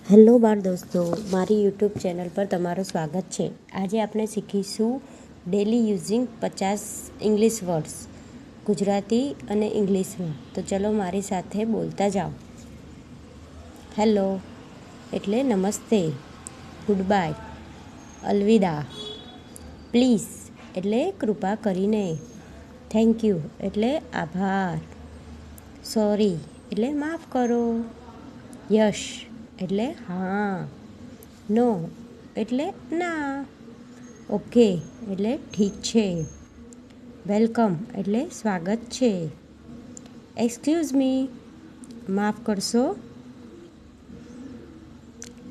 Hello બાળ દોસ્તો, મારી યુટ્યુબ ચેનલ પર તમારું સ્વાગત છે. આજે આપણે શીખીશું daily using 50 English words Gujarati અને ઇંગ્લિશમાં. તો ચલો મારી સાથે બોલતા જાઓ. હેલો એટલે નમસ્તે, ગુડ બાય, અલવિદા, પ્લીઝ એટલે કૃપા કરીને, થેન્ક યુ એટલે આભાર, સોરી એટલે માફ કરો, યશ એટલે હા, નો એટલે ના, ઓકે એટલે ઠીક છે, વેલકમ એટલે સ્વાગત છે, એક્સક્યુઝ મી માફ કરશો,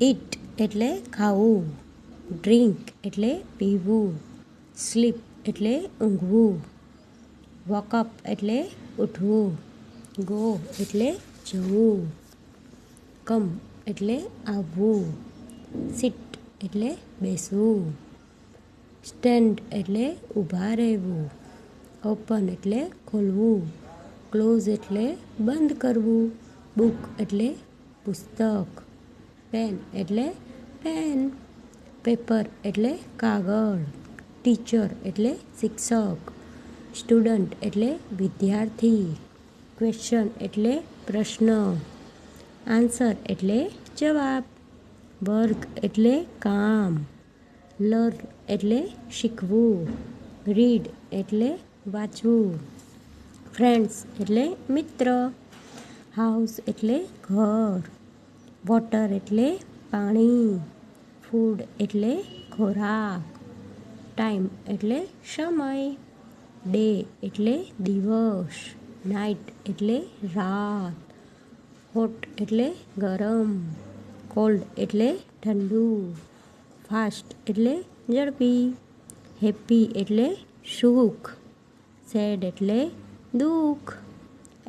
ઇટ એટલે ખાવું, ડ્રિંક એટલે પીવું, સ્લીપ એટલે ઊંઘવું, વોકઅપ એટલે ઉઠવું, ગો એટલે જવું, કમ એટલે આવવું, સિટ એટલે બેસવું, સ્ટેન્ડ એટલે ઊભા રહેવું, ઓપન એટલે ખોલવું, ક્લોઝ એટલે બંધ કરવું, બુક એટલે પુસ્તક, પેન એટલે પેન, પેપર એટલે કાગળ, ટીચર એટલે શિક્ષક, સ્ટુડન્ટ એટલે વિદ્યાર્થી, ક્વેશ્ચન એટલે પ્રશ્ન, આન્સર એટલે જવાબ, વર્ક એટલે કામ, લર્ન એટલે શીખવું, રીડ એટલે વાંચવું, ફ્રેન્ડ્સ એટલે મિત્ર, હાઉસ એટલે ઘર, વોટર એટલે પાણી, ફૂડ એટલે ખોરાક, ટાઈમ એટલે સમય, ડે એટલે દિવસ, નાઇટ એટલે રાત, હોટ એટલે ગરમ, કોલ્ડ એટલે ઠંડુ, ફાસ્ટ એટલે ઝડપી, હેપી એટલે સુખ, સેડ એટલે દુઃખ,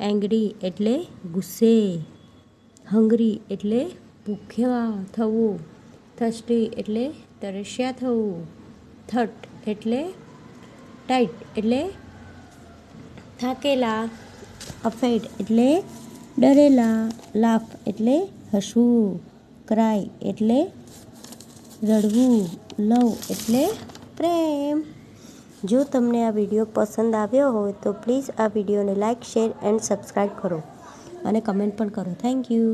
એંગ્રી એટલે ગુસ્સે, હંગ્રી એટલે ભૂખ્યા થવું, થર્સ્ટી એટલે તરસ્યા થવું, થટ એટલે ટાઈટ એટલે થાકેલા, અફેડ એટલે ડરેલા, લાફ એટલે હસવું, ક્રાય એટલે રડવું, લવ એટલે પ્રેમ. જો તમને આ વિડીયો પસંદ આવ્યો હોય તો પ્લીઝ આ વિડીયોને લાઇક, શેર એન્ડ સબસ્ક્રાઈબ કરો અને કમેન્ટ પણ કરો. Thank you.